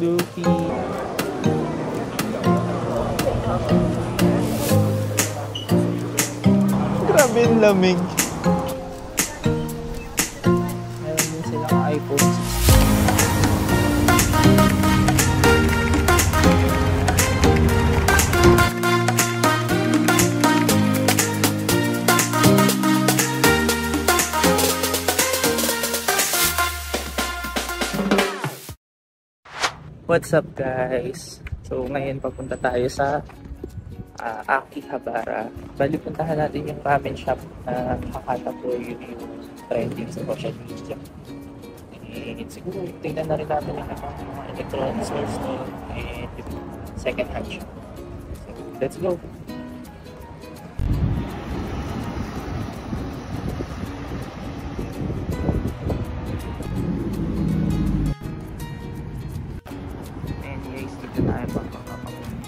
Luffy. Grabe yung lamig. Meron din silang iPhone 6. What's up guys? So ngayon papunta tayo sa Akihabara. Bali puntahan natin yung ramen shop na Hakata po yung trending sa social media. And siguro tingnan na rin natin yung mga electronics stores and second hand shop. So let's go!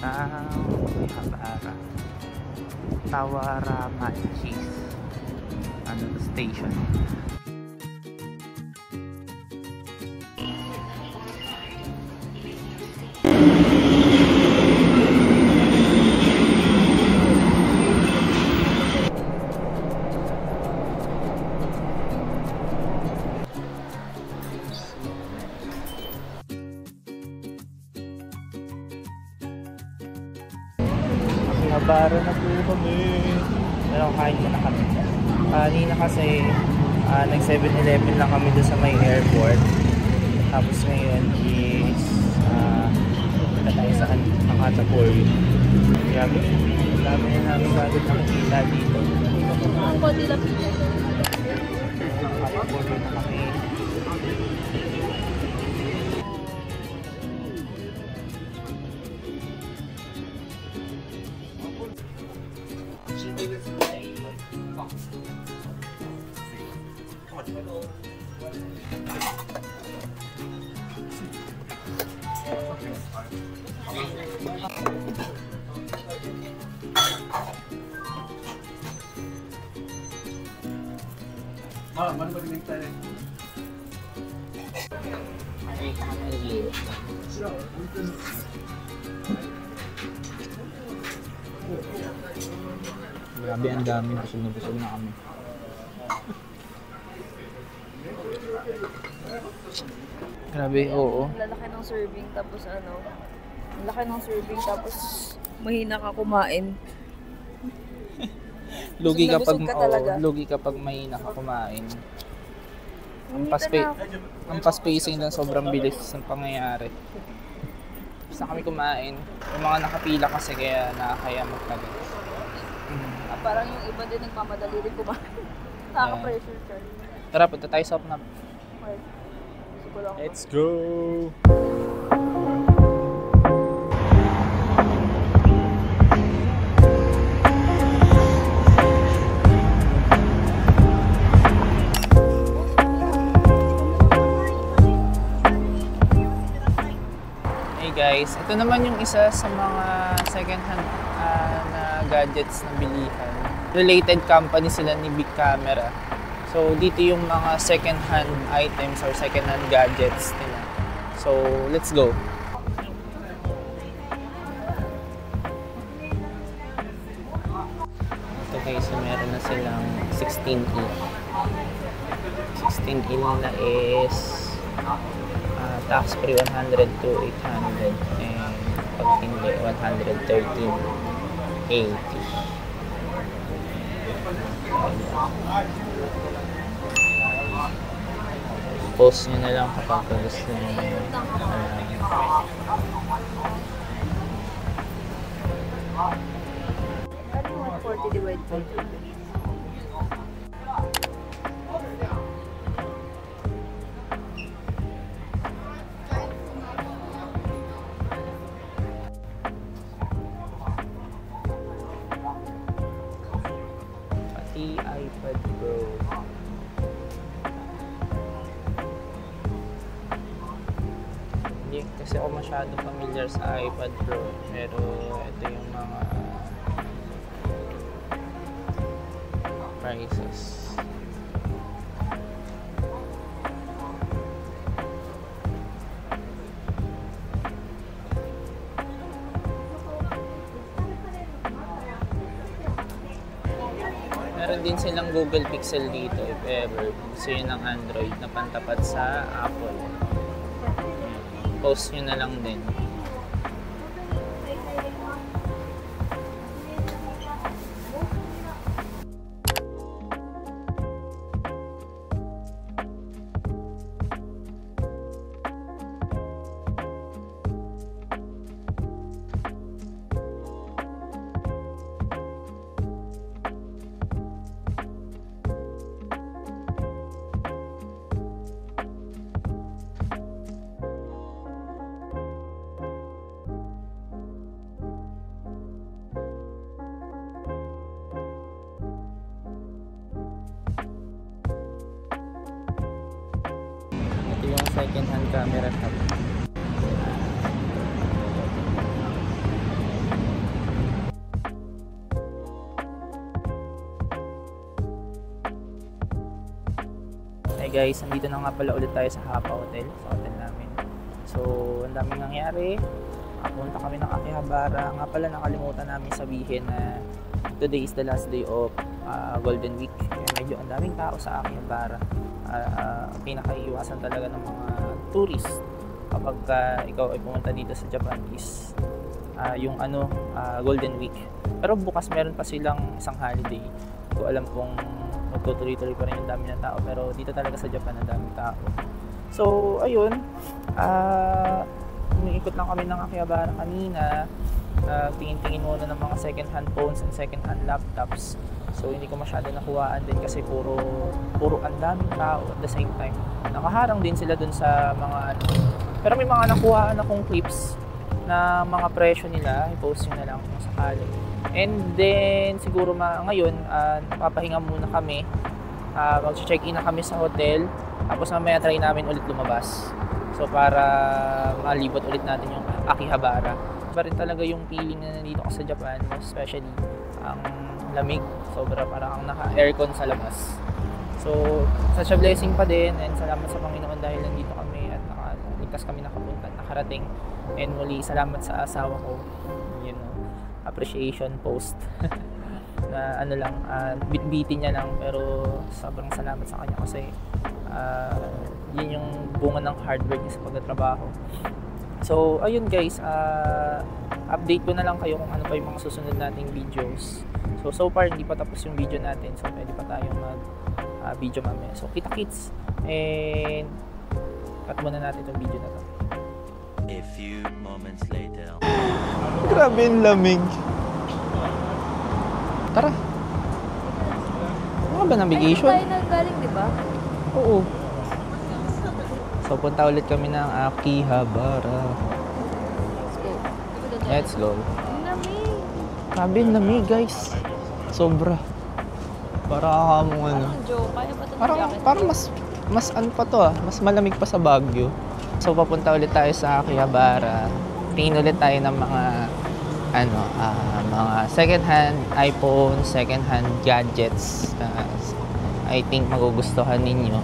Akihabara Tawaramachi station. Akihabara na po kami. Pero kain na kami. Kanina kasi nag 7-Eleven lang kami doon sa may airport. Tapos ngayon is punta tayo sa Hakata Quarry. Grabe. Dami na namin bagod nakikita dito. Ang konti lang pila. Hakata Quarry na kami. Mana ba din tayo? Grabe ang dami, busog na kami. Grabe, oo. Lalaki ng serving tapos ano, laki ng serving tapos mahina ka kumain. Lugi Busog kapag mahina ka kumain. Ang pa-spacing lang sobrang bilis ng pangyayari. Basta kami kumain. Yung mga nakapila kasi kaya nakakaya magtagal. Parang yung iba din nagmamadali rin kumain. Nakaka-pressure siya. Tara, punta tayo sa Opnab. Okay. Let's go! Guys, ito naman yung isa sa mga second-hand na gadgets na bilihan. Related company sila ni Big Camera. So, dito yung mga second-hand items or second-hand gadgets nila. So, let's go! Ito guys, so meron na silang 16E. 16E nila is tax free 100 to 800 and pag hindi 113.80. Post nyo na lang kapag gusto nyo. Ano yung 140 divided by 2? iPad Pro. Hindi kasi ako masyado familiar sa iPad Pro, pero ito yung mga prices. meron din silang Google Pixel dito if ever. Gusto yun ng Android na pantapat sa Apple. Post nyo na lang din. Ito yung second hand camera shop. Hey guys, nandito na nga pala ulit tayo sa Hapa Hotel, sa hotel namin. So, ang daming nangyari. Punta kami ng Akihabara. Nga pala nakalimutan namin sabihin na today is the last day of Golden Week. Kaya medyo ang daming tao sa Akihabara. Pinakaiiwasan talaga ng mga tourist kapag ikaw ay pumunta dito sa Japan is yung Golden Week. Pero bukas meron pa silang isang holiday. Hindi ko alam kung magtutuloy-tuloy pa rin yung dami ng tao, pero dito talaga sa Japan ang daming tao. So ayun, umiikot lang kami ng Akihabara kanina. Tingin-tingin muna ng mga second hand phones and second hand laptops. So hindi ko masyado nakuhaan din kasi puro ang daming tao at the same time. Nakaharang din sila dun sa mga pero may mga nakuhaan akong clips na mga presyo nila, i-post nyo na lang kung sakali. And then siguro ngayon papahinga muna kami. Mag-check-in na kami sa hotel. Tapos mamaya try namin ulit lumabas. So para malibot ulit natin yung Akihabara. Iba rin talaga yung feeling na nandito ka sa Japan, especially ang lamig. Sobra parang naka-aircon sa labas. So, such a blessing pa din and salamat sa Panginoon dahil nandito kami at ligtas kami nakapunta, nakarating. And muli, salamat sa asawa ko. You know, appreciation post. Na bitbitin niya lang pero sobrang salamat sa kanya kasi yun yung bunga ng hard work niya sa pagtatrabaho. So, ayun guys, update ko na lang kayo kung ano pa yung mga susunod nating videos. So far, hindi pa tapos yung video natin. So, pwede pa tayong mag-video mamaya. So, kita-kits. And, cut muna natin itong video na to. A few moments later. Grabe yung lamig. Tara. Ano ba navigation? Ay, tayo nagaling, di ba? Oo. So, punta ulit kami ng Akihabara. Let's go. Ang lamig. Grabe yung lamig, guys. Sobra. Para kamong ano. Parang joke. Kaya ba ito Parang mas ano pa to mas malamig pa sa Baguio. So papunta ulit tayo sa Akihabara. Tingin ulit tayo ng mga mga second hand iPhone, second hand gadgets. I think magugustuhan ninyo.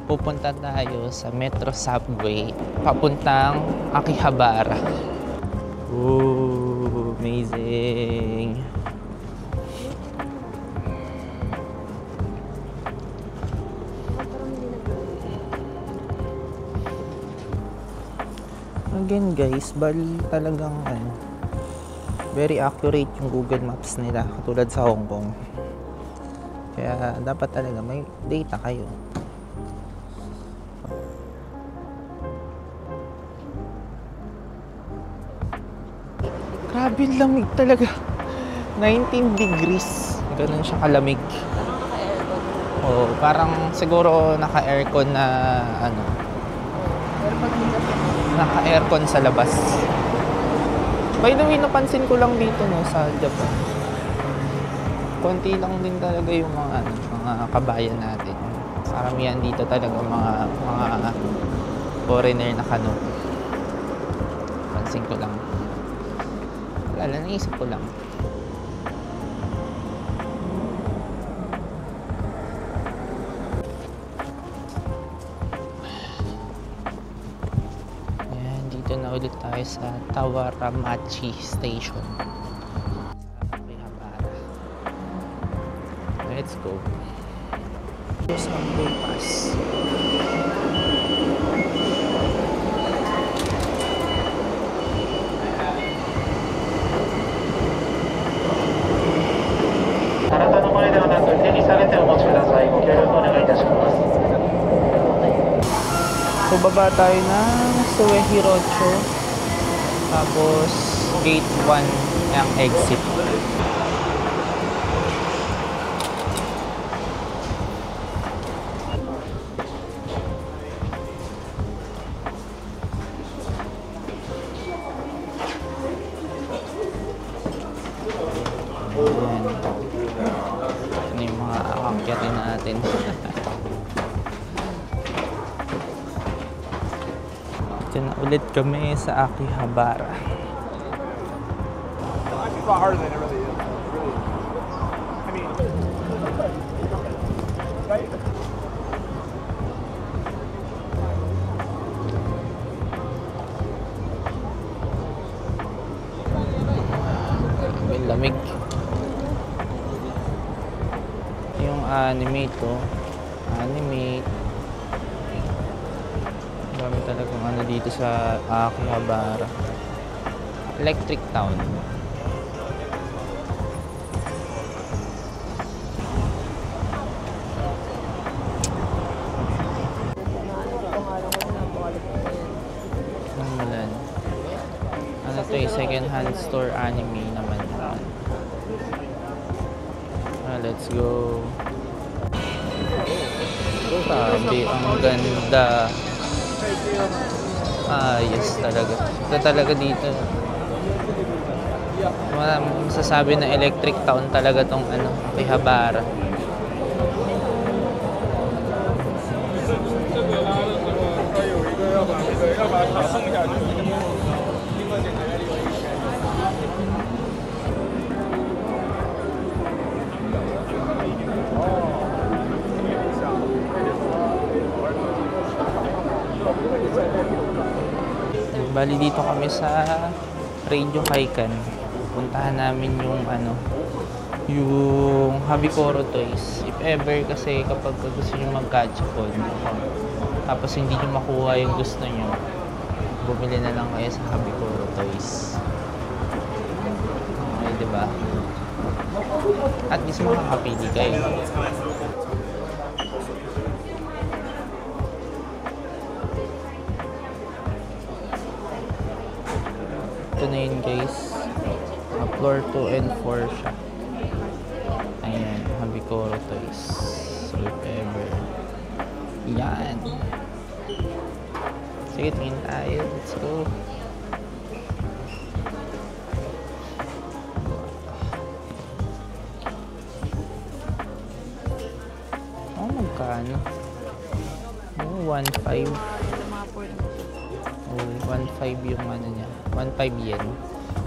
Pupunta tayo sa Metro Subway papuntang Akihabara. Ooh, amazing. Again guys, bali talagang very accurate yung Google Maps nila katulad sa Hong Kong. Kaya dapat talaga may data kayo. Grabe lamig talaga. 19 degrees. Ganun siya kalamig. Parang siguro naka-aircon na naka-aircon sa labas. By the way, napansin ko lang dito sa Japan. Konti lang din talaga yung mga kabayan natin. Karamihan dito talaga mga foreigner na kano. Pansin ko lang. Wala, naisip ko lang. Ayan, dito na ulit tayo sa Tawaramachi Station. Let's Let's go. Here's ang Blue Pass. So, baba tayo ng Suehirocho. Tapos, gate 1 ang exit. Ayan. Ano yung mga akakyatin natin. Diyan na ulit kami sa Akihabara. It's a lot harder than it really is. Really. I mean, right? May lamig. Yung animate to. Animate. Dami talagang ano dito sa Akihabara. Electric Town. Namulan. Ano to eh, second hand store anime naman. Let's go. Sabi, ang ganda. Yes talaga. Ito talaga dito. Masasabi na electric town talaga tong ano, Akihabara. Bali dito kami sa Radio Kaikan. Puntahan namin yung ano, yung Habikoro Toys. If ever kasi kapag gusto nyo mag-catch-phone, tapos hindi nyo makuha yung gusto nyo, bumili na lang kayo sa Habikoro Toys. Okay, diba? At least makakapili kayo. Ito na yun guys. Floor 2 and 4 siya. Ayan, Habikoro Toys. So if ever. Yan. Sige, tingin tayo. Let's go. Oh, magkano? Oh, 1.5. Oh, 1.5 yung ano niya. 1.5 yen.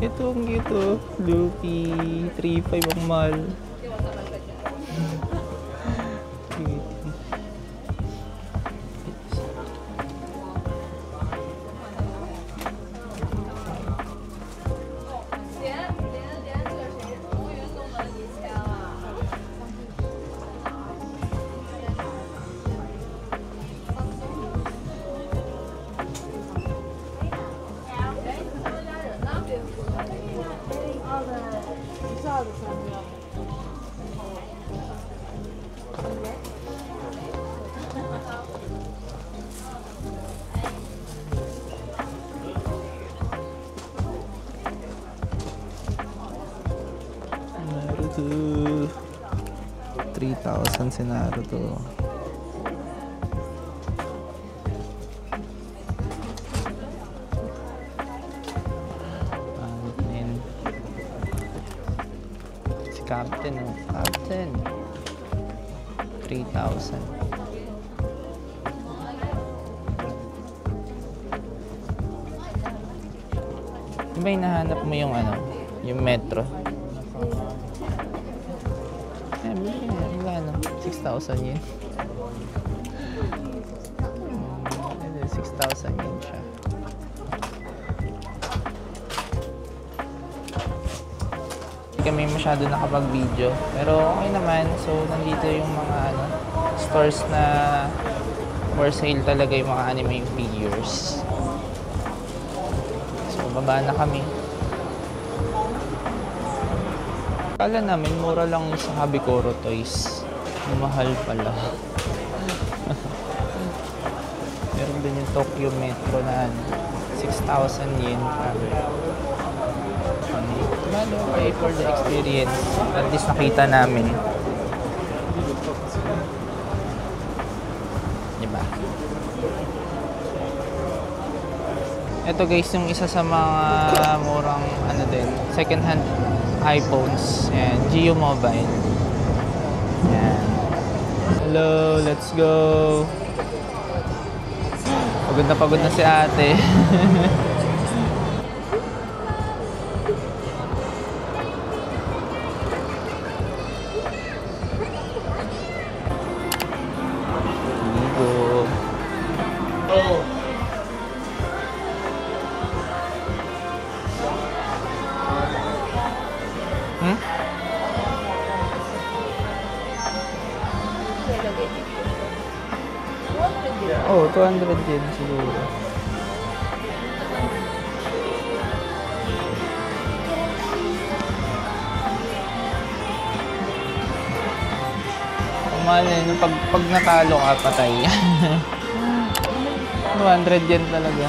Ito ang gito. Luffy. 3.5 ang mahal. Naruto. 3,000 si Naruto. Si Captain, oh. Captain. 3,000. Di ba hinahanap mo yung ano? Yung metro? Wala no? 6,000 yen. 6,000 yen siya. kami masyado nakapag-video. Pero okay naman. So, nandito yung mga stores na for sale talaga yung mga anime figures. So, baba na kami. Akala namin, mura lang sa Habikoro Toys. Mahal pala. Meron din yung Tokyo Metro na 6,000 yen. Malo, pay for the experience. At least nakita namin. Diba? Ito guys, yung isa sa mga murang second hand iPhones. Ayan, Geo Mobile. Ayan. Hello, let's go. Pagod na si ate. Ligo. Oh, 200 yen siguro. Kumali, pag natalo ka, patay. 200 yen talaga.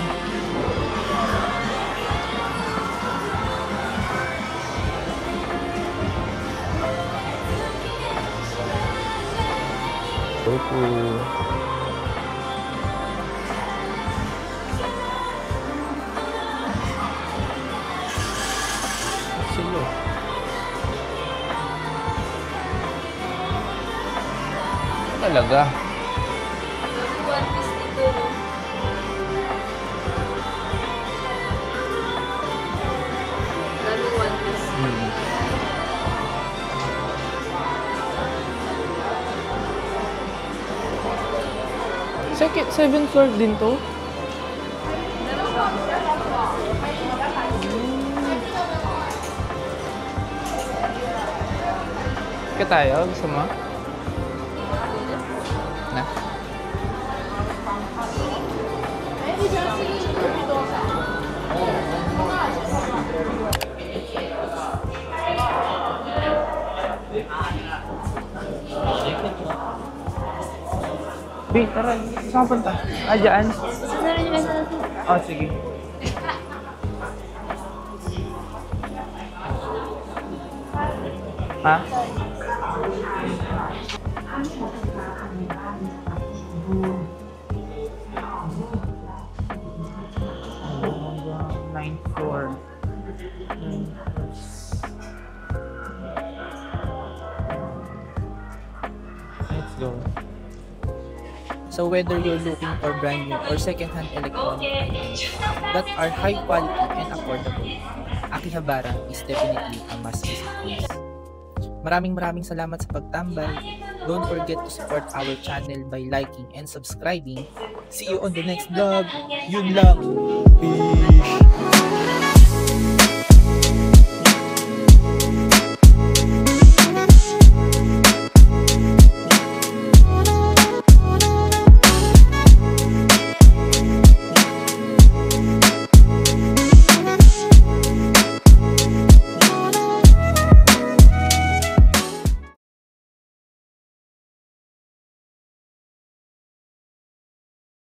Silo. Talaga. One piece dito. Daming one piece. Second, 7th floor din to? Kaya tayo, gusto mo? Na? Wait, tara. Saan punta? Ah, dyan? Oh, sige. Ha? Ninth floor. Let's go. So whether you're looking for brand new or second-hand electronic items that are high quality and affordable, Akihabara is definitely a must-visit place. Maraming salamat sa pagtambay. Don't forget to support our channel by liking and subscribing. See you on the next vlog. Yun lang. Peace.